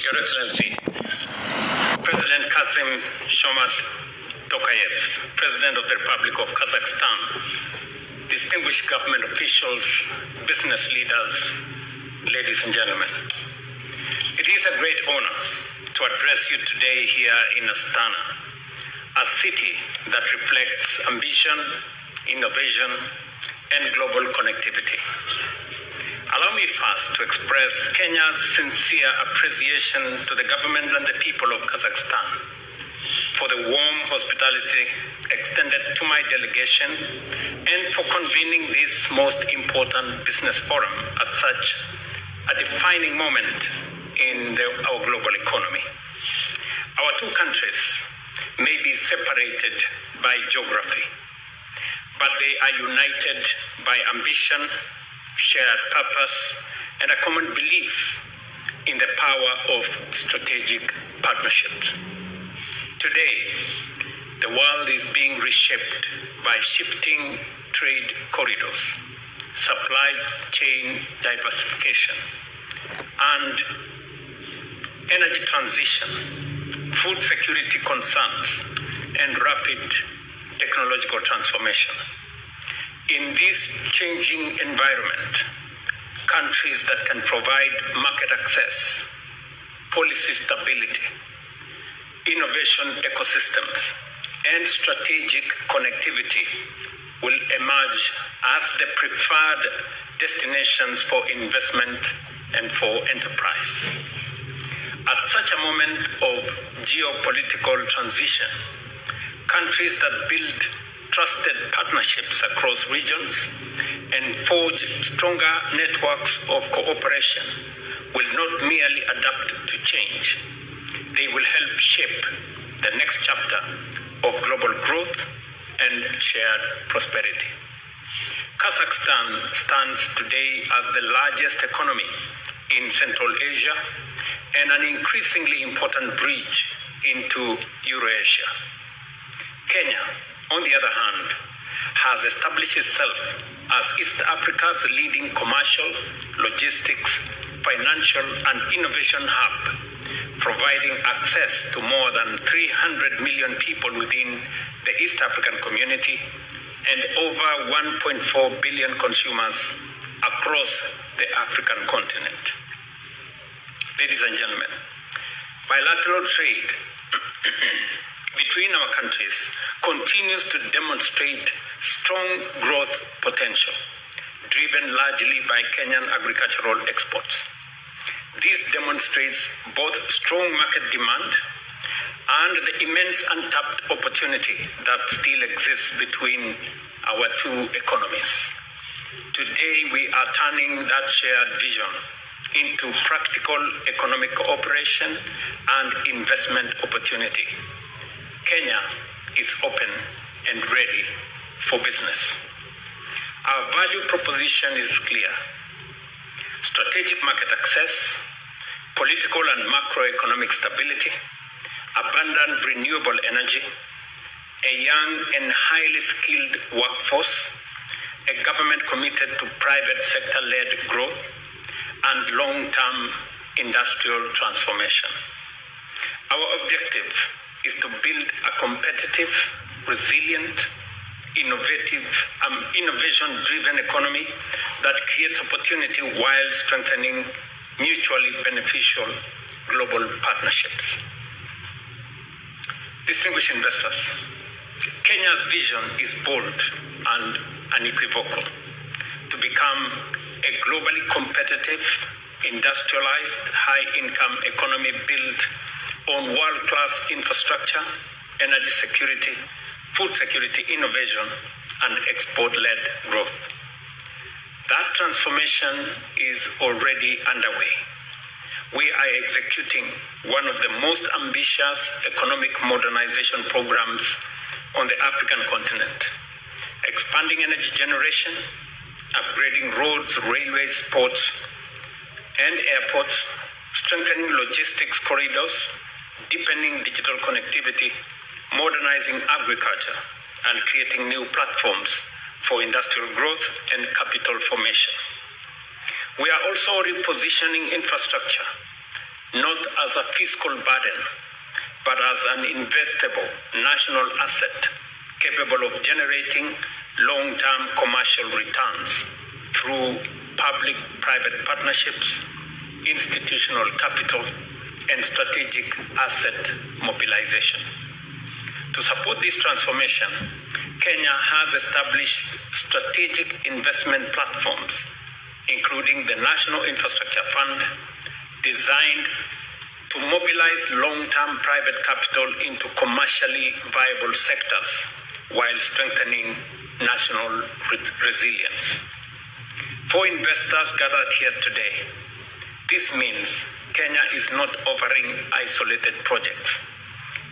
Your Excellency, President Kasim Shomat Tokayev, President of the Republic of Kazakhstan, distinguished government officials, business leaders, ladies and gentlemen. It is a great honor to address you today here in Astana, a city that reflects ambition, innovation, and global connectivity. Allow me first to express Kenya's sincere appreciation to the government and the people of Kazakhstan for the warm hospitality extended to my delegation and for convening this most important business forum at such a defining moment in our global economy. Our two countries may be separated by geography, but they are united by ambition, shared purpose, and a common belief in the power of strategic partnerships. Today, the world is being reshaped by shifting trade corridors, supply chain diversification, and energy transition, food security concerns, and rapid technological transformation. In this changing environment, countries that can provide market access, policy stability, innovation ecosystems, and strategic connectivity will emerge as the preferred destinations for investment and for enterprise. At such a moment of geopolitical transition, countries that build trusted partnerships across regions and forge stronger networks of cooperation will not merely adapt to change. They will help shape the next chapter of global growth and shared prosperity. Kazakhstan stands today as the largest economy in Central Asia and an increasingly important bridge into Eurasia. Kenya, on the other hand, has established itself as East Africa's leading commercial, logistics, financial, and innovation hub, providing access to more than 300 million people within the East African community and over 1.4 billion consumers across the African continent. Ladies and gentlemen, bilateral trade between our countries continues to demonstrate strong growth potential, driven largely by Kenyan agricultural exports. This demonstrates both strong market demand and the immense untapped opportunity that still exists between our two economies. Today, we are turning that shared vision into practical economic cooperation and investment opportunity. Kenya is open and ready for business. Our value proposition is clear: strategic market access, political and macroeconomic stability, abundant renewable energy, a young and highly skilled workforce, a government committed to private sector-led growth, and long-term industrial transformation. Our objective is to build a competitive, resilient, innovation-driven economy that creates opportunity while strengthening mutually beneficial global partnerships. Distinguished investors, Kenya's vision is bold and unequivocal: to become a globally competitive, industrialized, high-income economy built on world-class infrastructure, energy security, food security, innovation, and export-led growth. That transformation is already underway. We are executing one of the most ambitious economic modernization programs on the African continent, expanding energy generation, upgrading roads, railways, ports, and airports, strengthening logistics corridors, deepening digital connectivity, modernizing agriculture, and creating new platforms for industrial growth and capital formation. We are also repositioning infrastructure, not as a fiscal burden, but as an investable national asset capable of generating long-term commercial returns through public-private partnerships, institutional capital, and strategic asset mobilization. To support this transformation, Kenya has established strategic investment platforms, including the National Infrastructure Fund, designed to mobilize long-term private capital into commercially viable sectors while strengthening national resilience. For investors gathered here today, this means Kenya is not offering isolated projects.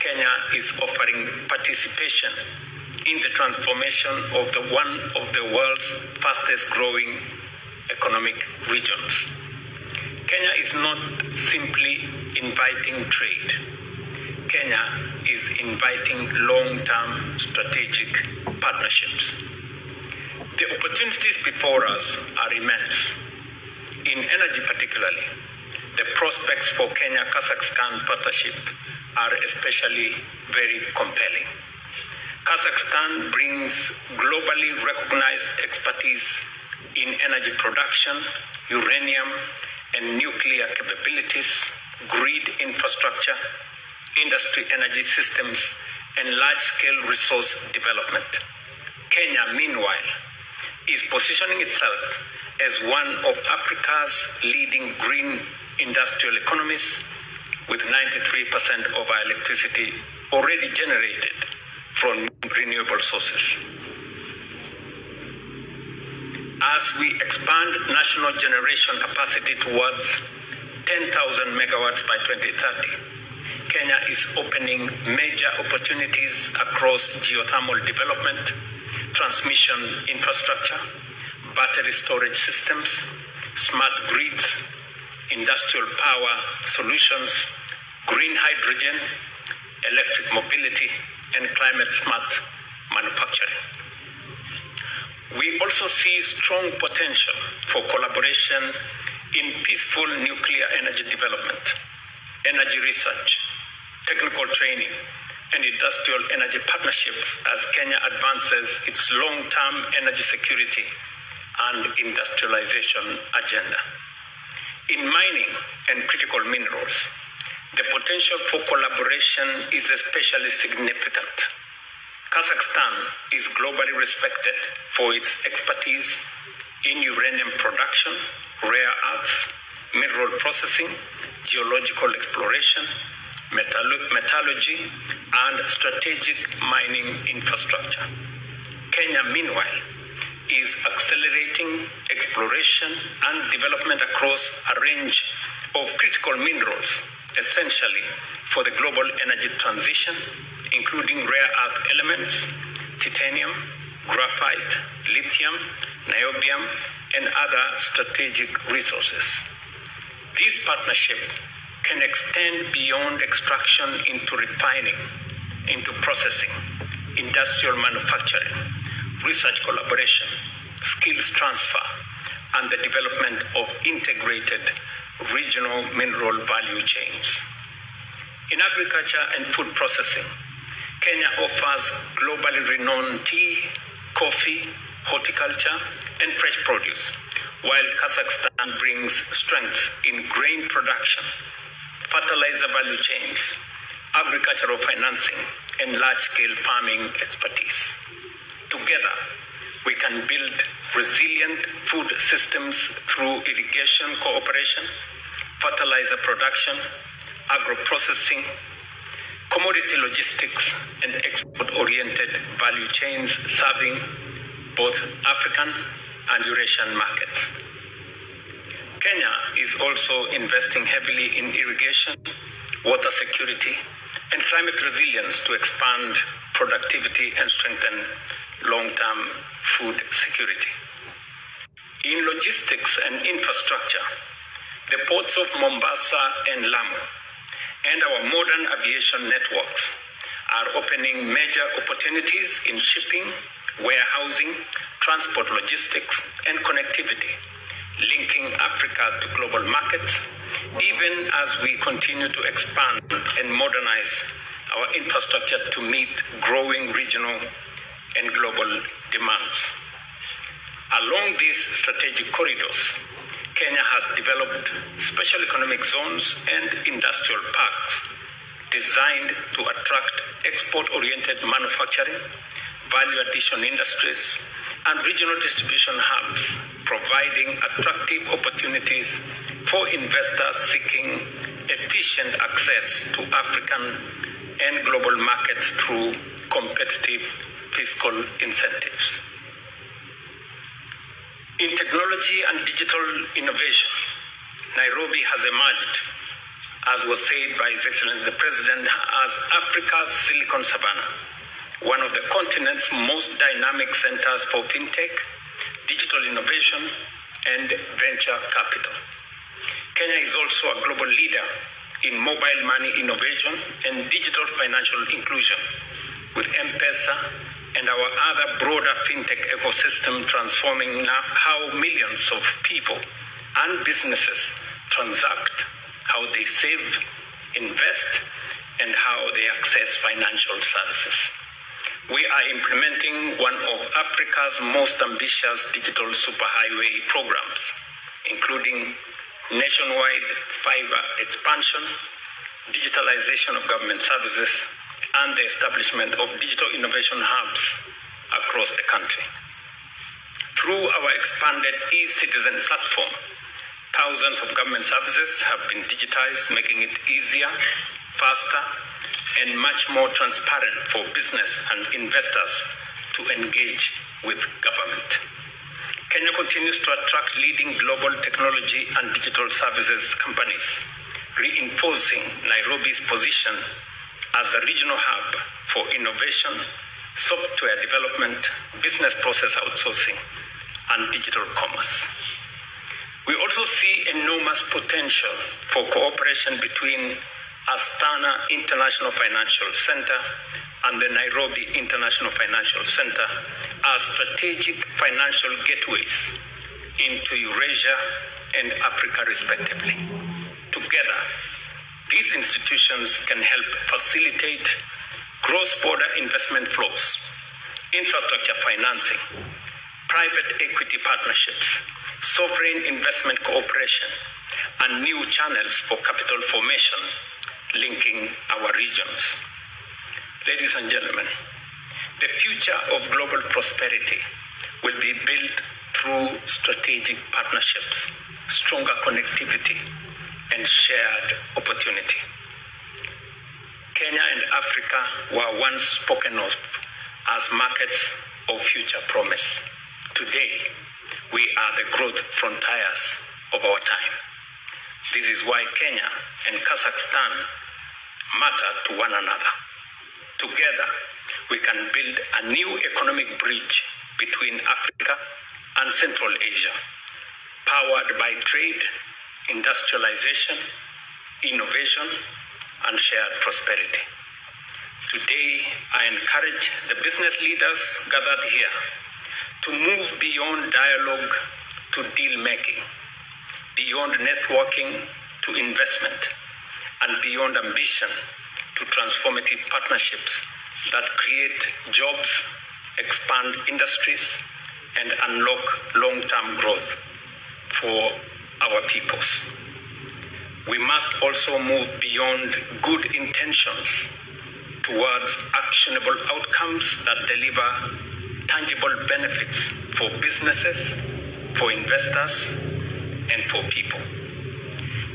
Kenya is offering participation in the transformation of one of the world's fastest growing economic regions. Kenya is not simply inviting trade. Kenya is inviting long-term strategic partnerships. The opportunities before us are immense. In energy particularly, the prospects for Kenya-Kazakhstan partnership are especially very compelling. Kazakhstan brings globally recognized expertise in energy production, uranium and nuclear capabilities, grid infrastructure, industry energy systems, and large-scale resource development. Kenya, meanwhile, is positioning itself as one of Africa's leading green industrial economies, with 93% of our electricity already generated from renewable sources. As we expand national generation capacity towards 10,000 megawatts by 2030, Kenya is opening major opportunities across geothermal development, transmission infrastructure, battery storage systems, smart grids, industrial power solutions, green hydrogen, electric mobility, and climate-smart manufacturing. We also see strong potential for collaboration in peaceful nuclear energy development, energy research, technical training, and industrial energy partnerships as Kenya advances its long-term energy security and industrialization agenda. In mining and critical minerals, the potential for collaboration is especially significant. Kazakhstan is globally respected for its expertise in uranium production, rare earths, mineral processing, geological exploration, metallurgy, and strategic mining infrastructure. Kenya, meanwhile, is accelerating exploration and development across a range of critical minerals, essentially for the global energy transition, including rare earth elements, titanium, graphite, lithium, niobium, and other strategic resources. This partnership can extend beyond extraction into refining, into processing, industrial manufacturing, research collaboration, skills transfer, and the development of integrated regional mineral value chains. In agriculture and food processing, Kenya offers globally renowned tea, coffee, horticulture, and fresh produce, while Kazakhstan brings strengths in grain production, fertilizer value chains, agricultural financing, and large-scale farming expertise. Together, we can build resilient food systems through irrigation cooperation, fertilizer production, agro-processing, commodity logistics, and export-oriented value chains serving both African and Eurasian markets. Kenya is also investing heavily in irrigation, water security, and climate resilience to expand productivity and strengthen long-term food security. In logistics and infrastructure, the ports of Mombasa and Lamu and our modern aviation networks are opening major opportunities in shipping, warehousing, transport logistics, and connectivity, linking Africa to global markets, even as we continue to expand and modernize our infrastructure to meet growing regional and global demands. Along these strategic corridors, Kenya has developed special economic zones and industrial parks designed to attract export-oriented manufacturing, value addition industries, and regional distribution hubs, providing attractive opportunities for investors seeking efficient access to African and global markets through competitive fiscal incentives. In technology and digital innovation, Nairobi has emerged, as was said by His Excellency the President, as Africa's Silicon Savannah, one of the continent's most dynamic centers for fintech, digital innovation, and venture capital. Kenya is also a global leader in mobile money innovation and digital financial inclusion, with M-Pesa and our other broader fintech ecosystem transforming how millions of people and businesses transact, how they save, invest, and how they access financial services. We are implementing one of Africa's most ambitious digital superhighway programs, including nationwide fiber expansion, digitalization of government services, and the establishment of digital innovation hubs across the country. Through our expanded e-citizen platform, thousands of government services have been digitized, making it easier, faster, and much more transparent for business and investors to engage with government. Kenya continues to attract leading global technology and digital services companies, reinforcing Nairobi's position as a regional hub for innovation, software development, business process outsourcing, and digital commerce. We also see enormous potential for cooperation between Astana International Financial Center and the Nairobi International Financial Center as strategic financial gateways into Eurasia and Africa respectively. Together, these institutions can help facilitate cross-border investment flows, infrastructure financing, private equity partnerships, sovereign investment cooperation, and new channels for capital formation linking our regions. Ladies and gentlemen, the future of global prosperity will be built through strategic partnerships, stronger connectivity, and shared opportunity. Kenya and Africa were once spoken of as markets of future promise. Today, we are the growth frontiers of our time. This is why Kenya and Kazakhstan matter to one another. Together, we can build a new economic bridge between Africa and Central Asia, powered by trade, industrialization, innovation, and shared prosperity. Today, I encourage the business leaders gathered here to move beyond dialogue to deal-making, beyond networking to investment, and beyond ambition to transformative partnerships that create jobs, expand industries, and unlock long-term growth for our peoples. We must also move beyond good intentions towards actionable outcomes that deliver tangible benefits for businesses, for investors, and for people.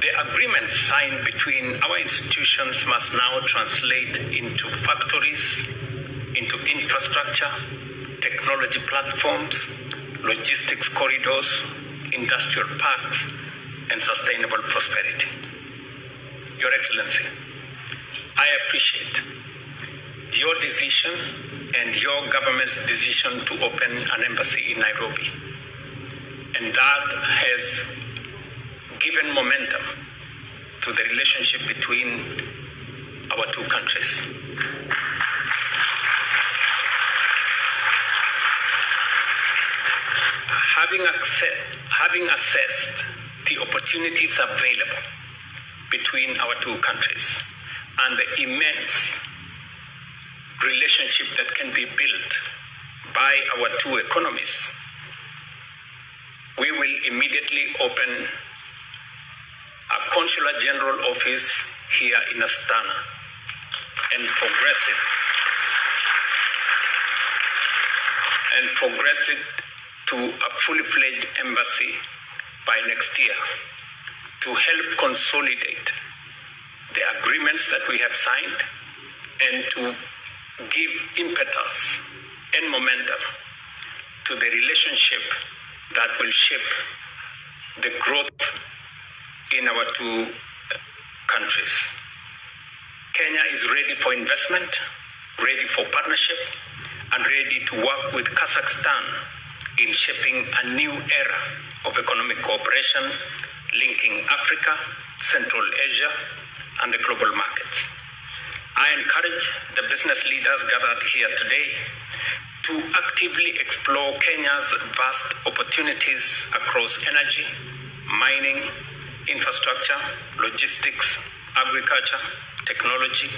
The agreements signed between our institutions must now translate into factories, into infrastructure, technology platforms, logistics corridors, industrial parks, and sustainable prosperity. Your Excellency, I appreciate your decision and your government's decision to open an embassy in Nairobi. And that has given momentum to the relationship between our two countries. having assessed the opportunities available between our two countries and the immense relationship that can be built by our two economies, we will immediately open a consular general office here in Astana and progress it to a fully fledged embassy by next year to help consolidate the agreements that we have signed and to give impetus and momentum to the relationship that will shape the growth in our two countries. Kenya is ready for investment, ready for partnership, and ready to work with Kazakhstan in shaping a new era of economic cooperation linking Africa, Central Asia, and the global markets. I encourage the business leaders gathered here today to actively explore Kenya's vast opportunities across energy, mining, infrastructure, logistics, agriculture, technology,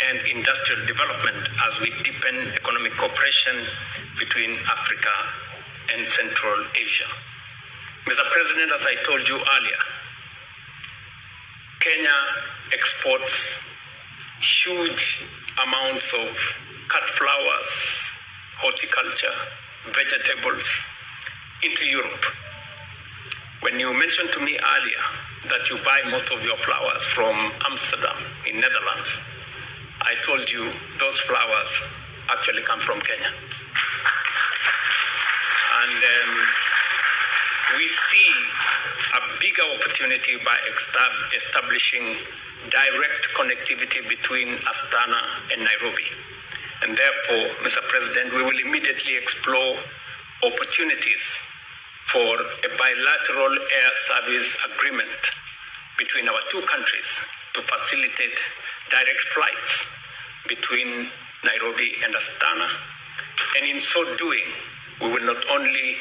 and industrial development as we deepen economic cooperation between Africa and Central Asia. Mr. President, as I told you earlier, Kenya exports huge amounts of cut flowers, horticulture, vegetables into Europe. When you mentioned to me earlier that you buy most of your flowers from Amsterdam in Netherlands, I told you those flowers actually come from Kenya. And we see a bigger opportunity by establishing direct connectivity between Astana and Nairobi. And therefore, Mr. President, we will immediately explore opportunities for a bilateral air service agreement between our two countries to facilitate direct flights between Nairobi and Astana. And in so doing, we will not only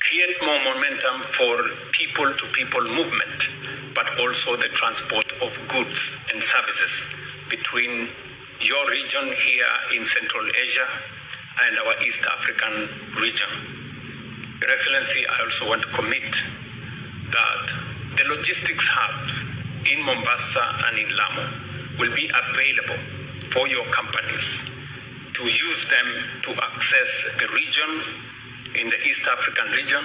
create more momentum for people-to-people movement, but also the transport of goods and services between your region here in Central Asia and our East African region. Your Excellency, I also want to commit that the logistics hubs in Mombasa and in Lamu will be available for your companies to use them to access the region in the East African region.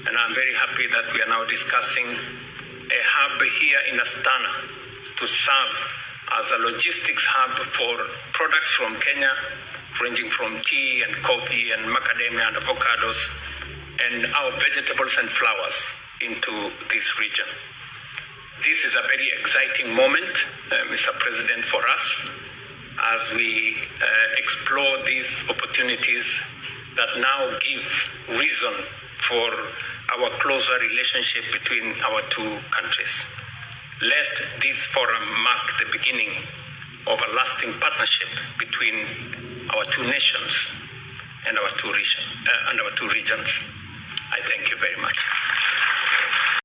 And I'm very happy that we are now discussing a hub here in Astana to serve as a logistics hub for products from Kenya, ranging from tea and coffee and macadamia and avocados, and our vegetables and flowers into this region. This is a very exciting moment, Mr. President, for us as we explore these opportunities that now give reason for our closer relationship between our two countries. Let this forum mark the beginning of a lasting partnership between our two nations and our two regions. I thank you very much.